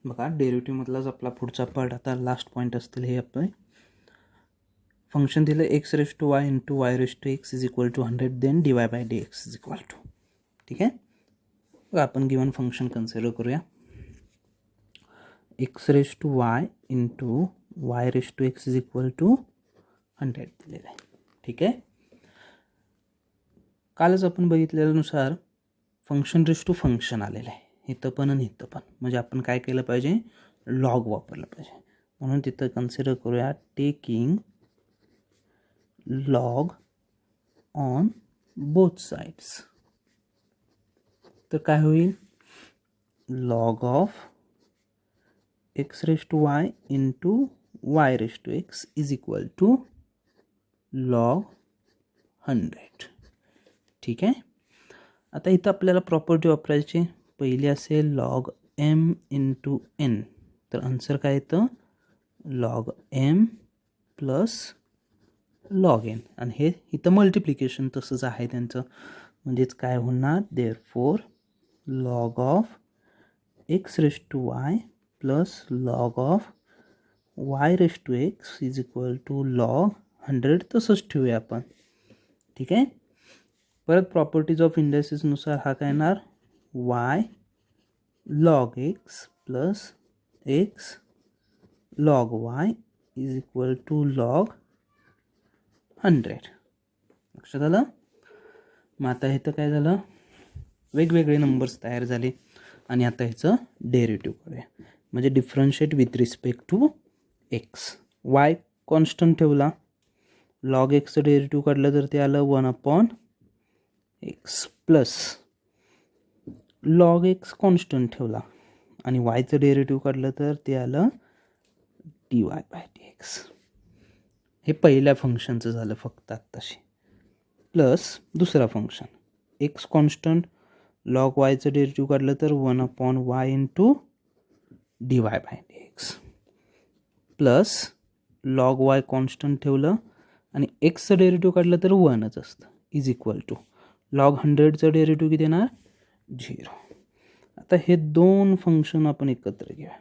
बघा डेरिव्हेटिव्हमधलाच आपला पुढचा पार्ट आता लास्ट पॉईंट असतील हे आपले. फंक्शन दिलं x⁻y into y⁻x is equal to 100 then dy/dx is equal to. ठीक आहे. बघा आपण गिवन फंक्शन कन्सिडर करूया. x⁻y into y⁻x is equal to 100 दिलेलं आहे. ठीक आहे. कालच आपण बघितलेल्यानुसार फंक्शन रेस टू फंक्शन आलेलं आहे इथं पण आणि इथं पण. म्हणजे आपण काय केलं पाहिजे, लॉग वापरलं पाहिजे. म्हणून तिथं कन्सिडर करूया taking log on both sides. तर काय होईल, log of x⁻y into y⁻x is equal to log 100. ठीक आहे. आता इथं आपल्याला प्रॉपर्टी वापरायची. पहिली असेल लॉग m इंटू n. तर आन्सर काय येतं, log m plus log n. आणि हे इथं मल्टिप्लिकेशन तसंच आहे त्यांचं. म्हणजेच काय होणार, therefore log of x⁻y plus log of y⁻x is equal to log 100. तसंच ठेवूया आपण. ठीक आहे. परत प्रॉपर्टीज ऑफ इंडेसिसनुसार हा काय येणार, y log x plus x log y is equal to log 100. लक्षात आलं. मग आता इथं काय झालं, वेगवेगळे नंबर्स तयार झाले आणि आता ह्याचं डेरिव्हेटिव्ह करूया. म्हणजे differentiate with respect to x. y constant ठेवला, लॉग एक्सचं डेरिव्हेटिव्ह काढलं तर ते आलं 1/x plus log x constant ठेवला आणि yचं डेरिव्हेटिव्ह काढलं तर ते आलं dy/dx. हे पहिल्या फंक्शनचं झालं फक्त आत्ताशी. प्लस दुसरा फंक्शन x कॉन्स्टंट, लॉग yचं डेरिव्हेटिव्ह काढलं तर 1/y into dy/dx plus log y constant ठेवलं आणि एक्सचं डेरिव्हेटिव्ह काढलं तर 1च असतं इज इक्वल टू लॉग 100चं डेरिव्हेटिव्ह किती येणार, 0. आता हे दोन फंक्शन आपण एकत्र घेऊया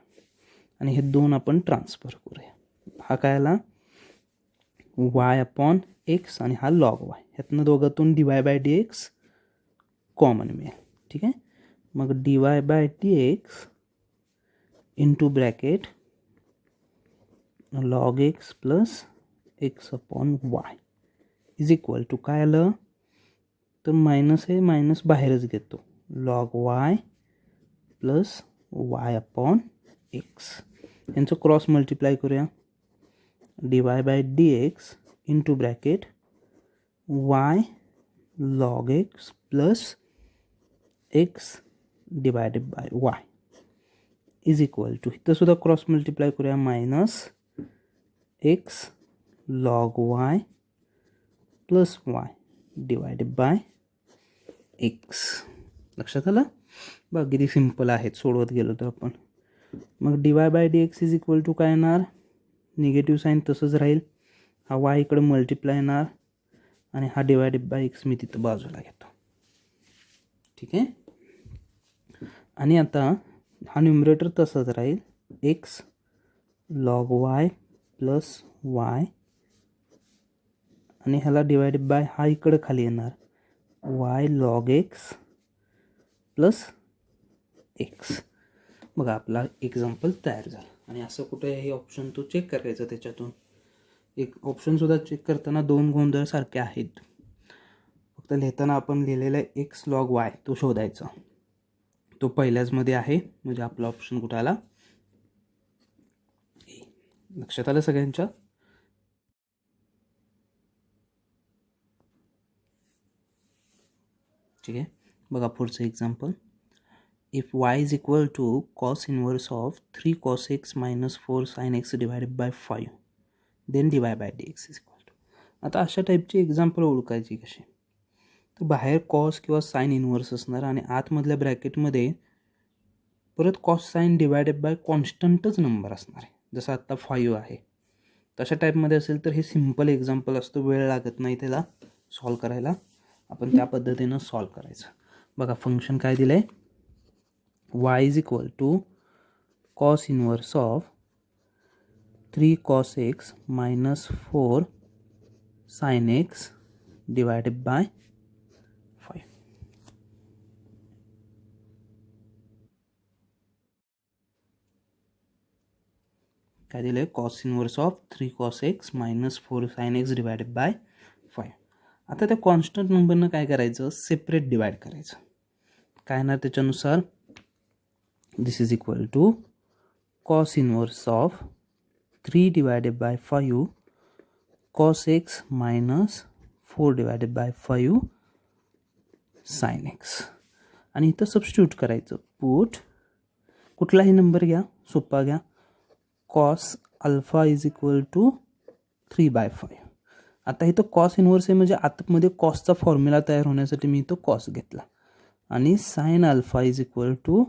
आणि हे दोन आपण ट्रान्सफर करूया. हा काय आला, y/x आणि हा लॉग y. ह्यातनं दोघातून dy/dx कॉमन मिळेल. ठीक आहे. मग dy/dx into bracket log x plus x/y is equal to काय आलं, तर मायनस आहे, मायनस बाहेरच घेतो, लॉग y प्लस y/x. यांचं क्रॉस मल्टिप्लाय करूया. dy/dx into bracket y log x plus x divided by y is equal to, इथं सुद्धा क्रॉस मल्टिप्लाय करूया, minus x log y plus y divided by x. लक्षात आलं. बघ किती simple आहेत सोडवत गेलो तर आपण. मग dy/dx इज इक्वल टू काय येणार, निगेटिव्ह साईन तसंच राहील, हा y इकडे मल्टिप्लाय येणार आणि हा डिवायडेड बाय x मी तिथं बाजूला घेतो. ठीक आहे. आणि आता हा न्यूमरेटर तसाच राहील, x log y plus y आणि ह्याला डिवायडेड बाय हा इकडं खाली येणार, y log x plus x. बघा आपला एक्झाम्पल तयार झाला. आणि असं कुठे हे ऑप्शन तो चेक करायचं, त्याच्यातून एक ऑप्शनसुद्धा चेक करताना दोन गोंधळ सारखे आहेत. फक्त लिहिताना आपण लिहिलेला x लॉग y तो शोधायचा, तो पहिल्याचमध्ये आहे. म्हणजे आपला ऑप्शन कुठं आला, लक्षात आलं सगळ्यांच्या. ठीक आहे. बघा पुढचं example. If y is equal to cos inverse of 3 cos x minus 4 sin x divided by 5 then dy/dx is equal to. आता अशा टाईपची एक्झाम्पल ओळखायची कशी, तर बाहेर कॉस किंवा साइन इनवर्स असणार आणि आतमधल्या ब्रॅकेटमध्ये परत कॉस साइन डिवायडेड बाय कॉन्स्टंटच नंबर असणार आहे. जसं आत्ता 5 आहे तशा टाईपमध्ये असेल तर हे सिम्पल एक्झाम्पल असतं, वेळ लागत नाही त्याला सॉल्व करायला. आपण त्या पद्धतीनं सॉल्व करायचं. बघा फंक्शन काय दिलं आहे, y is equal to cos inverse of 3 cos x minus 4 sin x divided by 5. काय दिलं? Cos inverse of 3 cos x minus 4 sin x divided by 5. आता त्या कॉन्स्टंट नंबरनं काय करायचं? सेपरेट डिवाइड करायचं. काय येणार त्याच्यानुसार? This is equal to cos inverse of 3 divided by 5 cos x minus 4 divided by 5 sin x. आणि इथं सबस्टिट्यूट करायचं. पुट कुठलाही नंबर घ्या, सोपा घ्या. Cos alpha is equal to 3/5. आता इथं कॉस इन्व्हर्स आहे म्हणजे आतमध्ये कॉसचा फॉर्म्युला तयार होण्यासाठी मी इथं कॉस घेतला. आणि sine alpha is equal to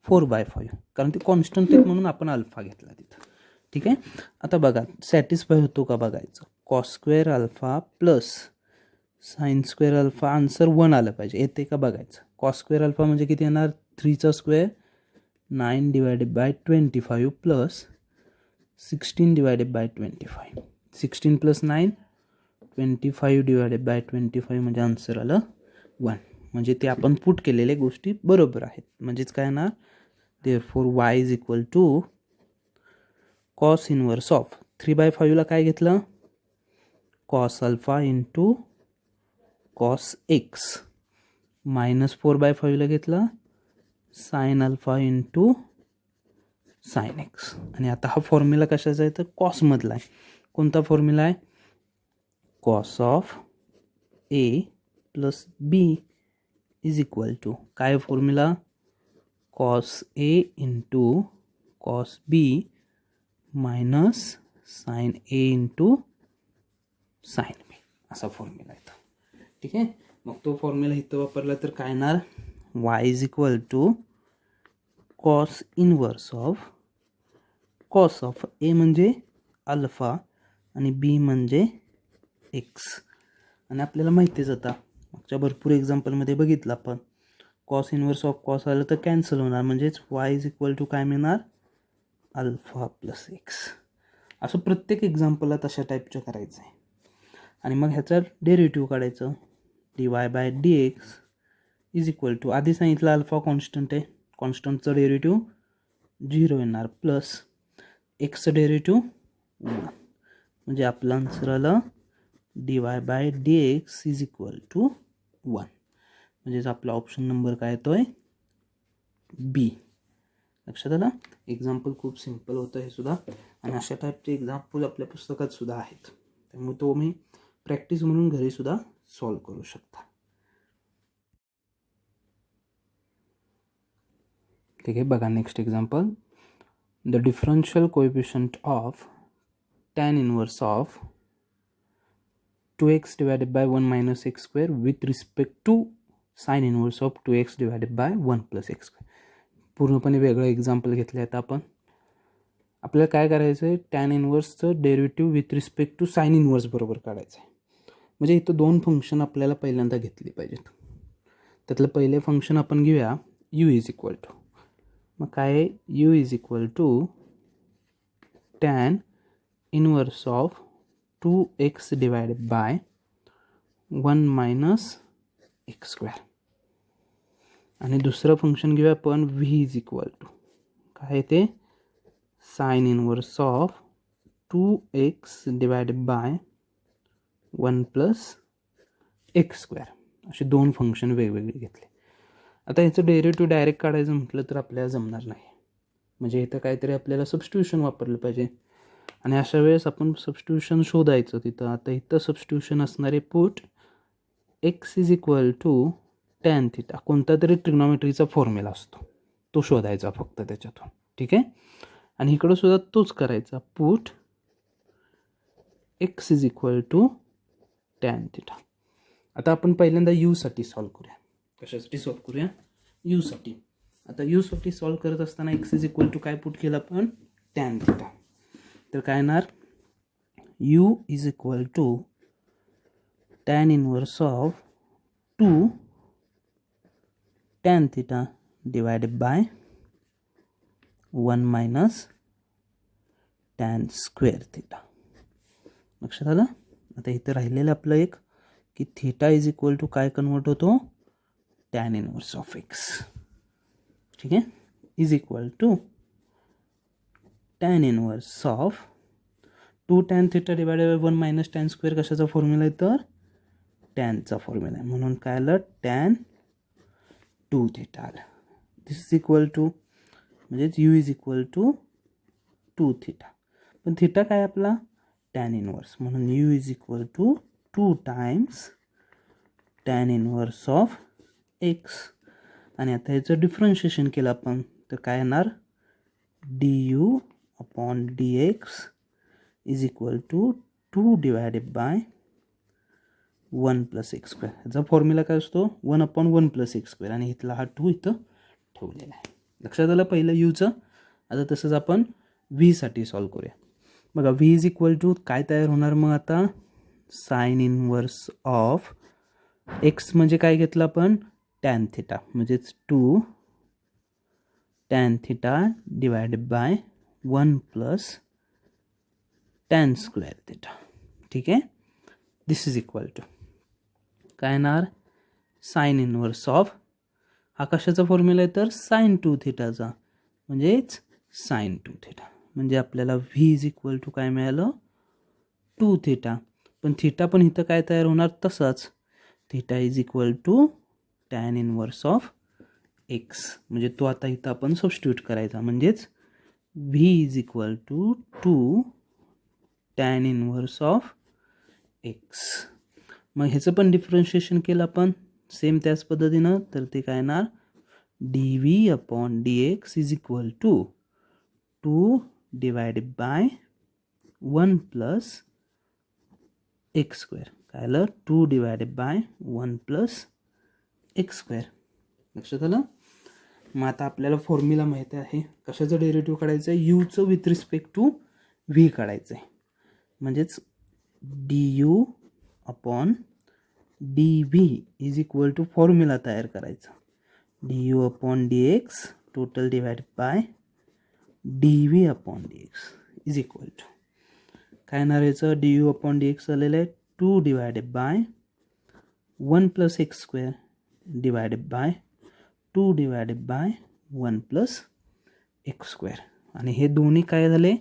4/5, कारण ते कॉन्स्टंट आहेत म्हणून आपण अल्फा घेतला तिथं. ठीक आहे. आता बघा सॅटिस्फाय होतो का बघायचं. Cos square alpha plus sine square alpha, answer 1 आलं पाहिजे. येते का बघायचं. कॉस स्क्वेअर अल्फा म्हणजे किती येणार? 3चा square 9 divided by 25 plus 16 divided by 25. 16 plus 9 25 divided by 25 म्हणजे आन्सर आलं 1. म्हणजे ते आपण पुट केलेल्या गोष्टी बरोबर आहेत. म्हणजेच काय येणार? Therefore y is equal to cos inverse of 3/5ला काय घेतलं? Cos alpha into cos x minus 4/5ला घेतलं sine alpha into sine x. आणि आता हा फॉर्म्युला कशाचा आहे? तर कॉसमधला आहे. कोणता फॉर्म्युला आहे? Cos of A plus B is equal to काय formula? Cos A into cos B minus sine A into sine B, असा फॉर्म्युला येतो. ठीक आहे. मग तो फॉर्म्युला इथं वापरला तर काय येणार? y is equal to cos inverse of cos of a म्हणजे अल्फा आणि बी म्हणजे एक्स. आणि आपल्याला माहितीच आता मागच्या भरपूर एक्झाम्पलमध्ये बघितलं आपण, कॉस इन्व्हर्स ऑफ कॉस आलं तर कॅन्सल होणार. म्हणजेच y इज इक्वल टू काय मिळणार? Alpha plus x. असं प्रत्येक एक्झाम्पलला तशा टाईपचं करायचं आहे. आणि मग ह्याचा डेरिव्हेटिव्ह काढायचं. dy/dx इज इक्वल टू आधी सांगितलं अल्फा कॉन्स्टंट आहे, कॉन्स्टंटचं डेरिव्हेटिव्ह 0 येणार प्लस एक्सचं डेरिव्हेटिव्ह 1. म्हणजे आपलं आन्सर आलं dy/dx इज इक्वल टू 1. म्हणजेच आपला ऑप्शन नंबर काय येतोय? बी. लक्षात आलं? एक्झाम्पल खूप सिम्पल होतं हे सुद्धा. आणि अशा टाईपचे एक्झाम्पल आपल्या पुस्तकात सुद्धा आहेत. त्यामुळे तो मी प्रॅक्टिस म्हणून घरी सुद्धा सॉल्व करू शकता. ठीक आहे. बघा next example. The differential coefficient of tan inverse of 2x divided by 1 minus x square with respect to sin inverse of 2x divided by 1 plus x square. पूर्णपणे वेगळं एक्झाम्पल घेतलं आहे. आता आपण आपल्याला काय करायचं आहे? टॅन इन्व्हर्सचं derivative with respect to sine inverse बरोबर काढायचं आहे. म्हणजे इथं 2 फंक्शन आपल्याला पहिल्यांदा घेतली पाहिजेत. त्यातलं पहिले फंक्शन आपण घेऊया u इज इक्वल टू. मग काय? u is equal to tan inverse of 2x divided by 1 minus x square. आणि दुसरं फंक्शन घेऊया आपण v इज इक्वल टू काय ते? Sine inverse of 2x divided by 1 plus x square. असे 2 function वेगवेगळे घेतले. आता ह्याचं डेरिव्हेटिव्ह डायरेक्ट काढायचं म्हटलं तर आपल्याला जमणार नाही. म्हणजे इथं काहीतरी आपल्याला सबस्टिट्यूशन वापरलं पाहिजे. आणि अशा वेळेस आपण सबस्टिट्यूशन शोधायचं तिथं. आता इथं सबस्टिट्यूशन असणारे put x is equal to tan theta, कोणता तरी ट्रिग्नॉमेट्रीचा फॉर्म्युला असतो तो शोधायचा फक्त त्याच्यातून. ठीक आहे. आणि इकडं सुद्धा तोच करायचा. Put x is equal to tan theta. आता आपण पहिल्यांदा यू साठी सॉल्व करूया. कशासाठी सॉल्व करूया? यू साठी. आता यू साठी सॉल्व करत असताना एक्स इज इक्वल टू काय पुट केलं आपण? Tan theta. तर काय येणार? U is equal to tan inverse of 2 tan theta divided by 1 minus tan square theta. लक्षात आलं. आता इथं राहिलेलं आपलं एक की थिटा इज इक्वल टू काय कन्वर्ट होतो, टॅन इनवर्स ऑफ एक्स. ठीक आहे, is equal to tan inverse of 2 tan theta divided by 1 minus tan square. कशाचा फॉर्म्युला आहे तर टॅनचा फॉर्म्युला आहे. म्हणून काय आलं, टॅन 2 थिटा आलं. दिस इज इक्वल टू म्हणजेच u is equal to 2 theta. पण थिटा काय आपला टॅन इनवर्स, म्हणून u is equal to 2 times tan inverse of x. आणि आता ह्याचं डिफरन्शिएशन केलं आपण तर काय येणार, d u upon d x is equal to 2 divided by 1 plus x square. ह्याचा फॉर्म्युला काय असतो 1 अपॉन 1 प्लस एक्स स्क्वेअर. आणि इथला हा 2 इथं ठेवलेला आहे. लक्षात आलं पहिलं यूचं. आता तसंच आपण व्हीसाठी सॉल्व करूया. बघा व्ही इज इक्वल टू काय तयार होणार मग आता, साइन इनवर्स ऑफ एक्स म्हणजे काय घेतलं आपण टॅन थिटा, म्हणजेच 2 tan theta divided by 1 plus tan square theta. ठीक आहे, दिस इज इक्वल टू काय येणार, साइन इनवर्स ऑफ हा कशाचा फॉर्म्युला आहे तर साइन 2 थिटाचा, म्हणजेच साइन 2 थिटा. म्हणजे आपल्याला व्ही इज इक्वल टू काय मिळालं 2 थिटा. पण थिटा पण इथं काय तयार होणार तसाच, theta is equal to tan inverse of x. म्हणजे तो आता इथं आपण सबस्टिट्यूट करायचा, म्हणजेच v is equal to 2 tan inverse of x. मग ह्याचं पण डिफरन्शिएशन केलं आपण सेम त्याच पद्धतीनं, तर ते काय येणार d v upon d x is equal to 2 divided by 1 plus x square. काय आलं 2 divided by 1 plus x square. लक्षात आलं. मग आता आपल्याला फॉर्म्युला माहिती आहे कशाचं डेरिव्हेटिव्ह काढायचं आहे, यूचं विथ रिस्पेक्ट टू व्ही काढायचं आहे. म्हणजेच d u upon d v is equal to formula तयार करायचा, d u upon d x total divide by d v upon d x is equal to काय येणार याचं, d u upon d x आलेलं आहे 2 divided by 1 plus x square divided by 2 divided by 1 plus x square. आणि हे दोन्ही काय झाले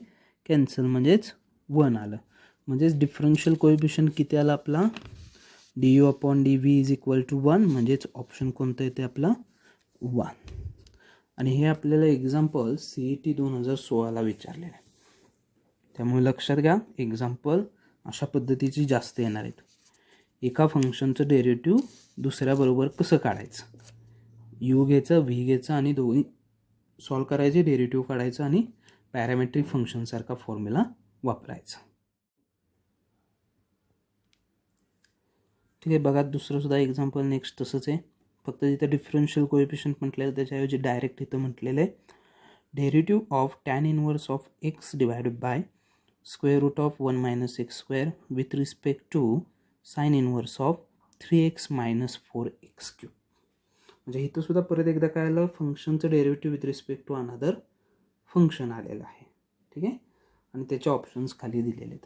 कॅन्सल, म्हणजेच 1 आलं. म्हणजेच डिफरन्शियल कोएफिशियंट किती आला आपला, d u upon d v is equal to 1. म्हणजेच ऑप्शन कोणतं येते आपला 1. आणि हे आपल्याला एक्झाम्पल CET 2016ला विचारलेलं आहे. त्यामुळे लक्षात घ्या एक्झाम्पल अशा पद्धतीची जास्त येणार आहेत. एका फंक्शनचं डेरिव्हेटिव्ह दुसऱ्याबरोबर कसं काढायचं, यू घ्यायचं व्ही घ्यायचं आणि दोन्ही सॉल्व करायचे, डेरिव्हेटिव्ह काढायचं आणि पॅरामेट्रिक फंक्शनसारखा फॉर्म्युला वापरायचा. ठीक आहे, बघा दुसरंसुद्धा एक्झाम्पल नेक्स्ट तसंच आहे, फक्त तिथं डिफरन्शियल कोएफिशियंट म्हटलेलं त्याच्याऐवजी डायरेक्ट इथं म्हटलेलं आहे derivative of tan inverse of x divided by square root of 1 minus x square with respect to sine inverse of 3x minus 4x cube. म्हणजे इथं सुद्धा परत एकदा काय आलं, फंक्शनचं derivative with respect to another function आलेलं आहे. ठीक आहे, आणि त्याचे ऑप्शन्स खाली दिलेले आहेत.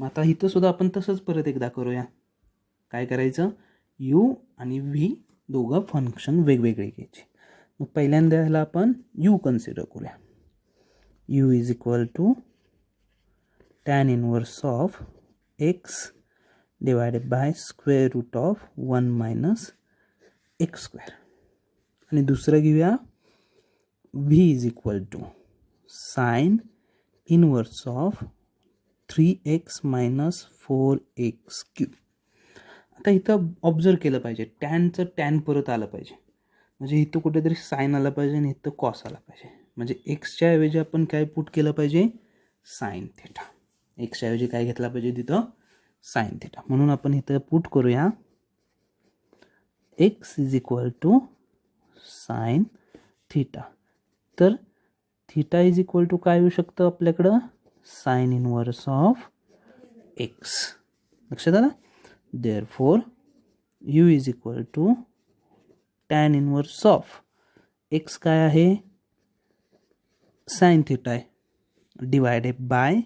मग आता इथं सुद्धा आपण तसंच परत एकदा करूया. काय करायचं, यू आणि व्ही दोघं फंक्शन वेगवेगळे घ्यायचे. मग पहिल्यांदा ह्याला आपण यू कन्सिडर करूया. U is equal to tan inverse of x divided by square root of 1 minus x square. आणि दुसरं घेऊया v is equal to sine inverse of 3x minus 4x cube. आता इथं ऑब्झर्व केलं पाहिजे टॅनचं टॅन परत आलं पाहिजे, म्हणजे इथं कुठेतरी साइन आला पाहिजे आणि इथं कॉस आला पाहिजे. म्हणजे एक्सच्या ऐवजी आपण काय पुट केलं पाहिजे साइन थिटा. एक्सच्या ऐवजी काय घेतला पाहिजे तिथं साइन थिटा. म्हणून आपण इथं पुट करूया x is equal to sine theta. तर थिटा इज इक्वल टू काय येऊ शकतं आपल्याकडं साइन इनवर्स ऑफ एक्स. लक्षात आलं. Therefore, u is equal to tan inverse of x काय आहे साइन थिटा आहे divided by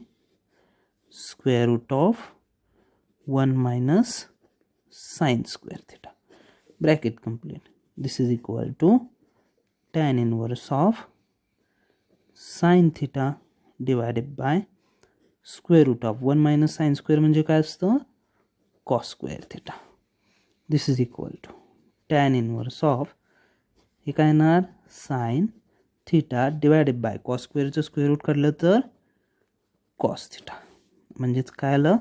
square root of 1 minus sine square theta bracket complete. This is equal to tan inverse of sine theta divided by square root of 1 minus sine square म्हणजे काय असतं cos square theta. This is equal to tan inverse of हे काय येणार sine theta divided by cos स्क्वेअरचं square root काढलं तर cos theta म्हणजेच काय आलं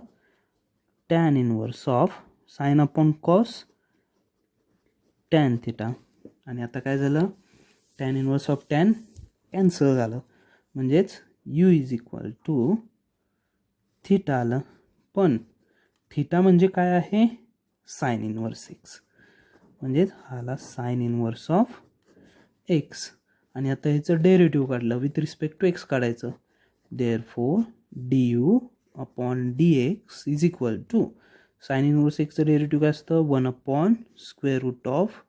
tan inverse of sine upon cos tan theta. आणि आता काय झालं tan inverse of tan cancel झालं म्हणजेच u is equal to theta आलं. पण थिटा म्हणजे काय आहे साइन इनवर्स एक्स म्हणजेच हा आला साइन इनवर्स ऑफ एक्स. आणि आता ह्याचं डेरिव्हेटिव्ह काढलं विथ रिस्पेक्ट टू एक्स काढायचं. Therefore du upon dx is equal to sine inverse एक्सचं डेरिव्हेटिव्ह काय असतं 1 upon square root of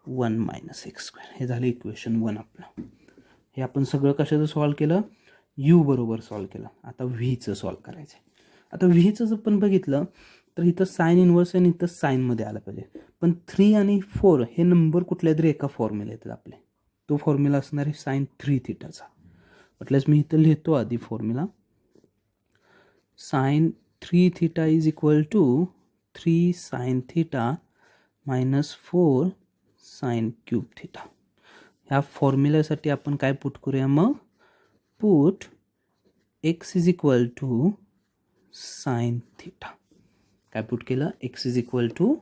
1 minus x square. हे झालं इक्वेशन 1 आपलं. हे आपण सगळं कशाचं सॉल्व केलं u बरोबर सॉल्व केलं. आता व्हीचं सॉल्व करायचं आहे. आता व्हीचं जर पण बघितलं तर इथं साइन इनवर्स आणि इथं साईनमध्ये आलं पाहिजे. पण 3 आणि 4 हे नंबर कुठल्या तरी एका फॉर्म्युला येतात आपले. तो फॉर्म्युला असणार आहे साइन 3 थिटाचा. म्हटल्यास मी इथं लिहितो आधी formula. Sine 3 theta is equal to 3 sine theta minus 4 sine cube theta. ह्या फॉर्म्युल्यासाठी आपण काय पुट करूया मग put x is equal to sine theta. काय पुट केलं x is equal to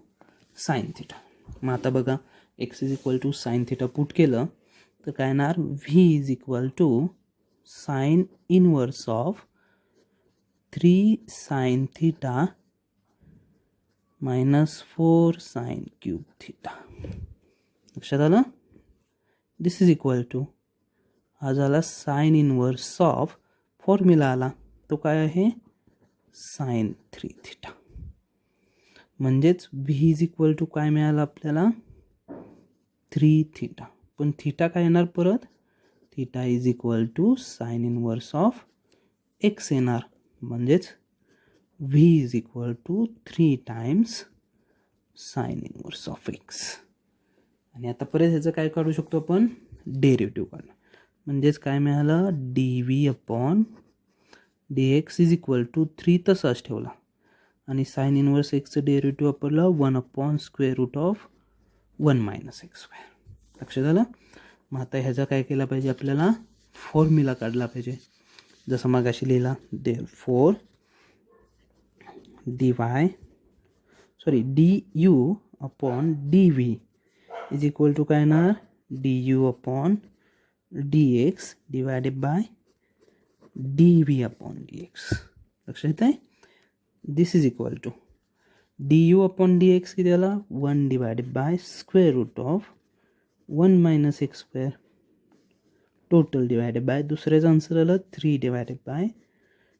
sine theta. मग आता बघा x is equal to sine theta put केलं तर काय येणार v is equal to sine inverse of 3 sine theta minus 4 sine cube theta. लक्षात आलं. दिस इज इक्वल टू हा झाला साइन इनवर्स ऑफ फॉर्म्युला आला तो काय आहे साइन 3 थिटा. म्हणजेच व्ही इज इक्वल टू काय मिळालं आपल्याला 3 थिटा. पण थिटा काय येणार परत theta is equal to sine inverse of x येणार. म्हणजेच v is equal to 3 times sine inverse of x. आणि आता परत ह्याचं काय काढू शकतो आपण डेरिव्हेटिव्ह काढणं. म्हणजेच काय मिळालं d v upon d x is equal to 3 तसाच ठेवला आणि साइन इनवर्स एक्सचं डेरिव्हेटिव्ह वापरलं 1 upon square root of 1 minus x square. लक्षात झालं. मग आता ह्याचा काय केला पाहिजे आपल्याला फॉर्म्युला काढला पाहिजे जसं मगाशी लिहिला. Therefore d u upon d v is equal to काय येणार d u upon d x divided by d v upon d x. लक्षात येत आहे. This is equal to d u upon d x किती आला 1 divided by square root of 1 minus x square total divided by दुसऱ्याचं answer आलं 3 divided by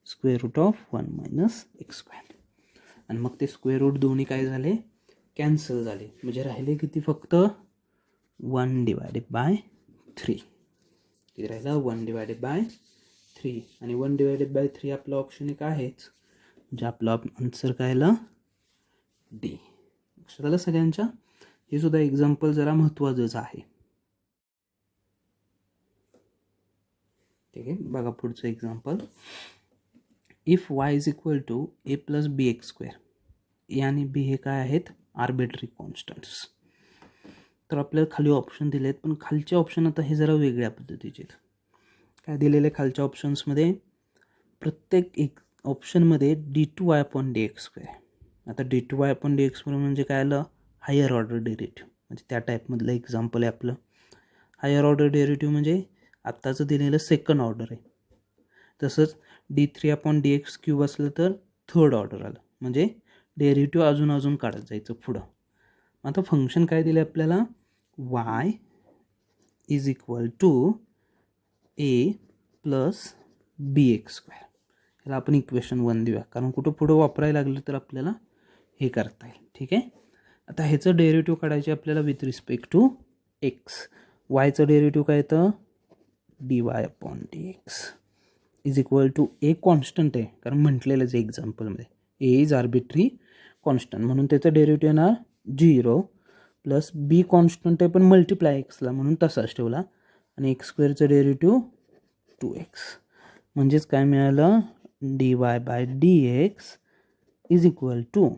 square root of 1 minus x square. आणि मग ते स्क्वेअर रूट दोन्ही काय झाले कॅन्सल झाले म्हणजे राहिले किती फक्त 1 डिवायडेड बाय 3. किती राहिला 1 डिवायडेड बाय 3 आणि 1 डिवायडेड बाय 3 आपला ऑप्शन एक आहेच म्हणजे आपला आन्सर काय आला डी. लक्षात आलं सगळ्यांच्या. हे सुद्धा एक्झाम्पल जरा महत्त्वाचंच आहे. ठीक आहे बघा पुढचं example. If y is equal to a plus b x square a आणि बी हे काय आहेत आर्बिट्ररी कॉन्स्टंट्स. तर आपल्याला खाली ऑप्शन दिले आहेत पण खालचे ऑप्शन आता हे जरा वेगळ्या पद्धतीचे आहेत. काय दिलेले खालच्या ऑप्शन्समध्ये प्रत्येक एक ऑप्शनमध्ये d2y अपॉन dx स्क्वेअर. आता d2y अपॉन dx स्क्वेअर म्हणजे काय आलं हायर ऑर्डर डेरिव्हेटिव्ह म्हणजे त्या टाईपमधलं एक्झाम्पल आहे आपलं. हायर ऑर्डर डेरिव्हेटिव्ह म्हणजे आत्ताचं दिलेलं सेकंड ऑर्डर आहे. तसंच d3 अपॉन dx क्यूब असलं तर थर्ड ऑर्डर आलं म्हणजे डेरिव्हेटिव्ह अजून काढत जायचं पुढं. आता फंक्शन काय दिलं आपल्याला y is equal to a plus b x square. ह्याला आपण इक्वेशन 1 देऊया कारण कुठं पुढं वापरायला लागलं तर आपल्याला हे करता येईल. ठीक आहे. आता ह्याचं डेरिव्हेटिव्ह काढायचे आपल्याला विथ रिस्पेक्ट टू एक्स. वायचं डेरिव्हेटिव्ह काय येतं dy/dx is equal to a constant आहे, कारण म्हटलेलंच आहे एक्झाम्पलमध्ये ए इज आर्बिट्री कॉन्स्टंट, म्हणून त्याचं डेरिव्हेटिव्ह येणार 0 प्लस बी कॉन्स्टंट आहे पण मल्टिप्लाय एक्सला म्हणून तसाच ठेवला, आणि एक्स स्क्वेअरचं डेरिव्हेटिव्ह 2x, म्हणजेच काय मिळालं dy/dx is equal to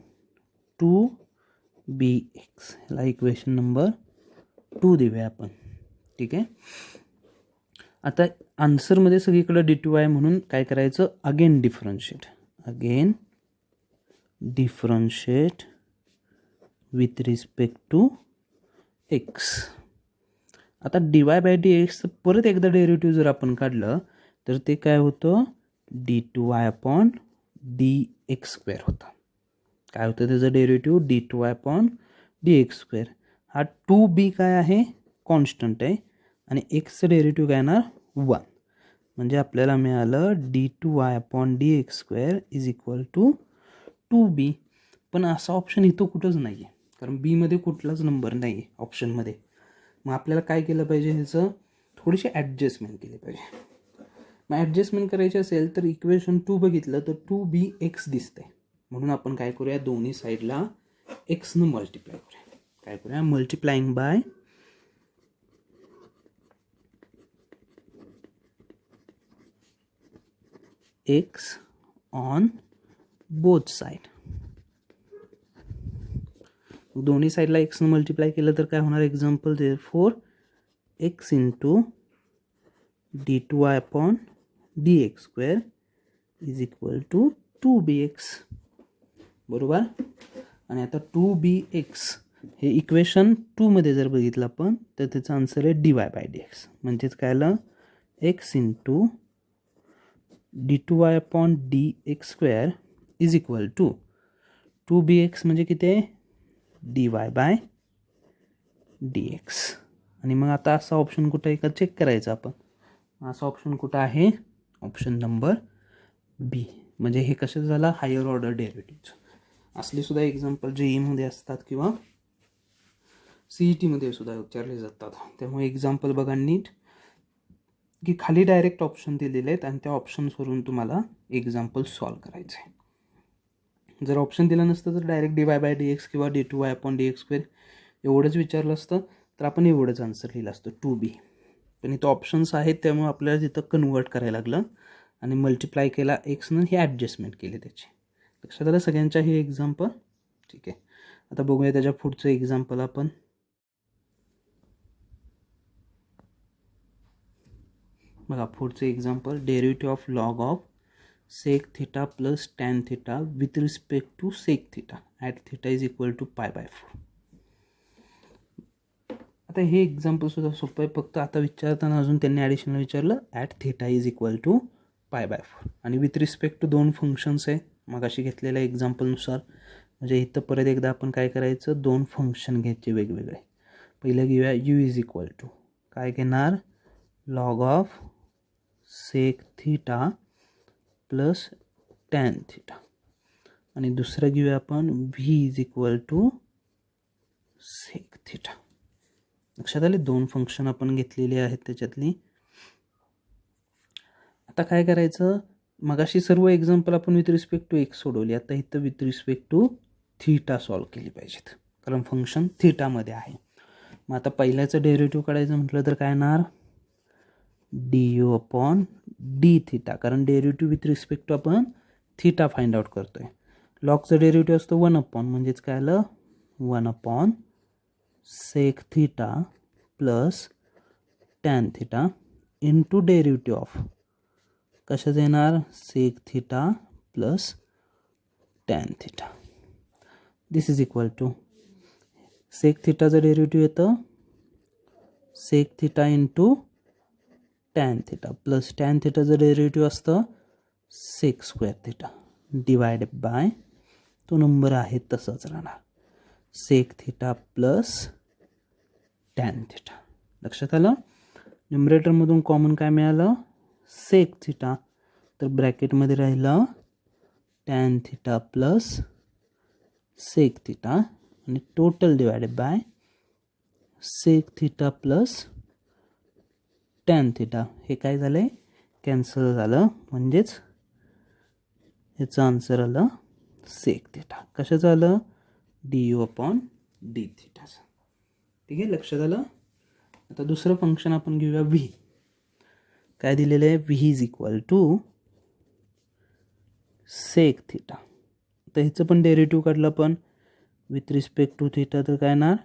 2bx. ह्याला इक्वेशन नंबर 2 देऊया आपण. ठीक आहे. आता आन्सरमध्ये सगळीकडे d2 आहे म्हणून काय करायचं, again differentiate with respect to x. आता dy/dx परत एकदा डेरिव्हेटिव्ह जर आपण काढलं तर ते काय होतं, d2y/dx² होतं. काय होतं त्याचं डेरिव्हेटिव्ह, d2y/dx². हा 2b काय आहे, कॉन्स्टंट आहे, आणि एक्सचं डेरिव्हेटिव्ह काय येणार 1, म्हणजे आपल्याला मिळालं d2y/dx² is equal to 2b. पण असा ऑप्शन इथं कुठंच नाही आहे, कारण बीमध्ये कुठलाच नंबर नाही आहे ऑप्शनमध्ये. मग आपल्याला काय केलं पाहिजे, ह्याचं थोडीशी ॲडजस्टमेंट केली पाहिजे. मग ॲडजस्टमेंट करायची असेल तर इक्वेशन 2 बघितलं तर 2bx दिसतंय, म्हणून आपण काय करूया, दोन्ही साईडला एक्सनं मल्टिप्लाय करूया. काय करूया, multiplying by x on both side. दोन्ही साईडला एक्सनं मल्टिप्लाय केलं तर काय होणार, example therefore x into d2y/dx² is equal to 2bx. बरोबर. आणि आता 2bx हे इक्वेशन 2 मध्ये जर बघितलं आपण तर त्याचा आन्सर आहे dy/dx, म्हणजेच काय आलं, x into d2y/dx² is equal to 2bx म्हणजे किती आहे, dy/dx. आणि मग आता असा ऑप्शन कुठं आहे का चेक करायचं आपण. असा ऑप्शन कुठं आहे, ऑप्शन नंबर बी. म्हणजे हे कसं झालं, हायर ऑर्डर डेरिव्हेटिव्ह. असली सुद्धा एक्झाम्पल JEE असतात किंवा CET सुद्धा विचारले जातात. त्यामुळे एक्झाम्पल बघा नीट, की खाली डायरेक्ट ऑप्शन दिलेले आहेत आणि त्या ऑप्शन्सवरून तुम्हाला एक्झाम्पल सॉल्व करायचं आहे. जर ऑप्शन दिलं नसतं तर डायरेक्ट dy/dx किंवा d2y/dx² एवढंच विचारलं असतं तर आपण एवढंच आन्सर लिहिलं असतं 2b. पण इथं ऑप्शन्स आहेत त्यामुळे आपल्याला तिथं कन्वर्ट करायला लागलं आणि मल्टिप्लाय केला एक्सनं, ही ॲडजस्टमेंट केली त्याची. लक्षात आलं सगळ्यांच्या हे एक्झाम्पल. ठीक आहे. आता बघूया त्याच्या पुढचं एक्झाम्पल आपण. बघा पुढचं example, derivative of log of sec theta plus tan theta with respect to sec theta at theta is equal to π/4. आता हे एक्झाम्पल सुद्धा सोपं आहे, फक्त आता विचारताना अजून त्यांनी ॲडिशनल विचारलं at theta is equal to π/4 आणि विथ रिस्पेक्ट टू 2 फंक्शन्स आहे मगाशी घेतलेल्या एक्झाम्पलनुसार. म्हणजे इथं परत एकदा आपण काय करायचं, 2 फंक्शन घ्यायचे वेगवेगळे. पहिलं घेऊया u इज इक्वल टू काय घेणार, log of sec theta plus tan theta, आणि दुसरं घेऊया आपण v is equal to sec theta. लक्षात आले, 2 फंक्शन आपण घेतलेली आहेत त्याच्यातली. आता काय करायचं, मगाशी सर्व एक्झाम्पल आपण विथ रिस्पेक्ट टू एक्स सोडवली, आता इथं with respect to theta solve केली पाहिजेत, कारण फंक्शन थीटामध्ये आहे. मग आता पहिल्याचं डेरिव्हेटिव्ह काढायचं म्हटलं तर काय येणार, du/d θ, कारण डेरिव्हेटिव्ह विथ रिस्पेक्ट टू आपण थीटा फाइंड आउट करतोय. लॉगचं डेरिव्हेटिव्ह असतो 1/, म्हणजेच काय आलं 1/sec θ plus tan theta into derivative of कशाचं येणार, sec theta plus tan theta. This is equal to sec थीटाचं डेरिव्हेटिव्ह येतं sec theta into tan theta plus tan थीटाचं डेरिव्हेटिव्ह असतं sec square theta divided by तो number आहे तसंच राहणार sec theta plus tan theta. लक्षात आलं. न्युमरेटरमधून कॉमन काय मिळालं, सेक थीटा, तर ब्रॅकेटमध्ये राहिलं tan theta plus sec theta आणि total divided by sec theta plus tan theta. हे काय झालं आहे, कॅन्सल झालं, म्हणजेच ह्याचं आन्सर आलं सेक थिटा. कशाचं आलं, du अपॉन डी थिटाचं. ठीक आहे, लक्षात आलं. आता दुसरं फंक्शन आपण घेऊया व्ही. काय दिलेलं आहे, v is equal to sec theta. तर ह्याचं पण डेरिव्हेटिव्ह काढलं पण विथ रिस्पेक्ट टू थिटा, तर काय येणार,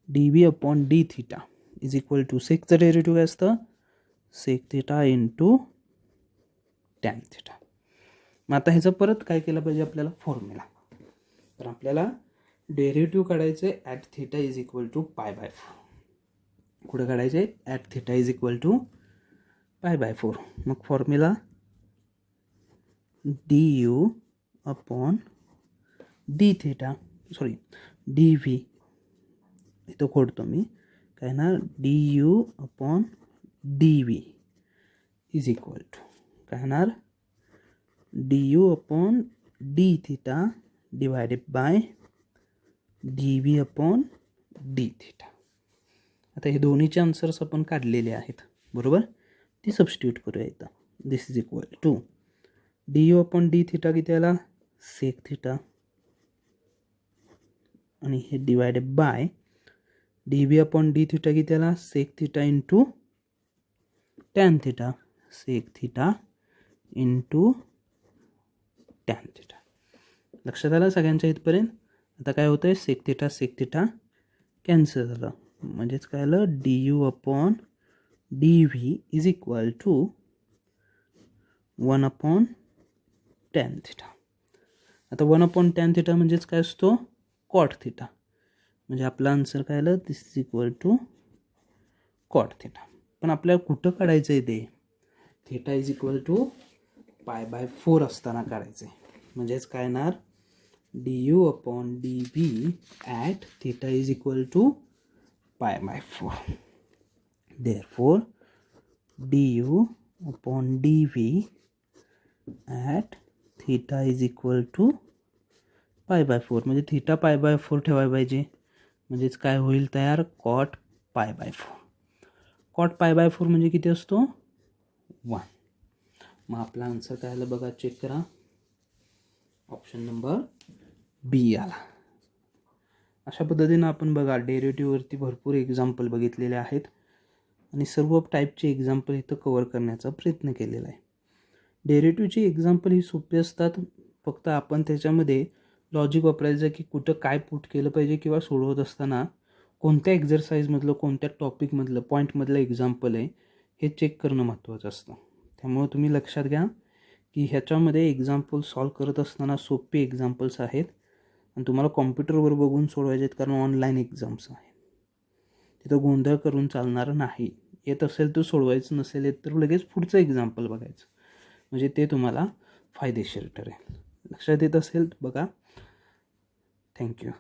d v upon d theta is equal to सेकचं डेरिव्हेटिव्ह काय असतं, sec theta into tan theta. मग आता ह्याचं परत काय केलं पाहिजे आपल्याला, फॉर्म्युला. तर आपल्याला डेरिव्हेटिव्ह काढायचं आहे at theta is equal to π/4. कुठं काढायचं आहे, at theta is equal to π/4. मग formula du upon d theta, sorry d v, इथं खोडतो मी, काय ना du upon d v is equal to काय होणार, du upon d theta divided by d v upon d theta. आता हे दोन्हीचे आन्सर्स आपण काढलेले आहेत, बरोबर. ती सबस्टिट्यूट करूया इथं. This is equal to du upon d theta किती आला, सेक थिटा, आणि हे divided by d v upon d theta किती आला, sec theta into tan theta, sec theta into tan theta. लक्षात आलं सगळ्यांच्या इथपर्यंत. आता काय होतं आहे, सेक थिटा कॅन्सल झालं, म्हणजेच काय आलं, du upon d v is equal to 1 upon tan theta. आता 1 अपॉन टॅन थिटा म्हणजेच काय असतो, कॉट थिटा. म्हणजे आपला आन्सर काय आलं, this is equal to cot theta. पण आपल्याला कुठं काढायचं आहे ते, थिटा इज इक्वल टू π/4 असताना काढायचं आहे. म्हणजेच काय येणार, du upon d v at theta is equal to π/4. Therefore du upon d v at theta is equal to π/4. म्हणजे थिटा π/4 ठेवायला पाहिजे. म्हणजेच काय होईल तयार, कॉट π/4. कॉट π/4 म्हणजे किती असतो, 1. मग आपला आन्सर काय आलं बघा, चेक करा. ऑप्शन नंबर बी आला. अशा पद्धतीनं आपण बघा डेरिव्हेटिव्हवरती भरपूर एक्झाम्पल बघितलेले आहेत आणि सर्व टाईपचे एक्झाम्पल इथं कवर करण्याचा प्रयत्न केलेला आहे. डेरिव्हेटिव्हची एक्झाम्पल ही सोपी असतात, फक्त आपण त्याच्यामध्ये लॉजिक वापरायचं की कुठं काय पुट केलं पाहिजे, किंवा सोडवत असताना कोणत्या एक्झरसाईजमधलं, कोणत्या टॉपिकमधलं, पॉईंटमधलं एक्झाम्पल आहे हे चेक करणं महत्त्वाचं असतं. त्यामुळे तुम्ही लक्षात घ्या की ह्याच्यामध्ये एक्झाम्पल सॉल्व करत असताना सोपे एक्झाम्पल्स आहेत आणि तुम्हाला कॉम्प्युटरवर बघून सोडवायचे आहेत, कारण ऑनलाईन एक्झाम्स आहेत. तिथं गोंधळ करून चालणार नाही. येत असेल तर सोडवायचं, नसेल येत तर लगेच पुढचं एक्झाम्पल बघायचं, म्हणजे ते तुम्हाला फायदेशीर ठरेल. लक्षात येत असेल बघा. थँक्यू.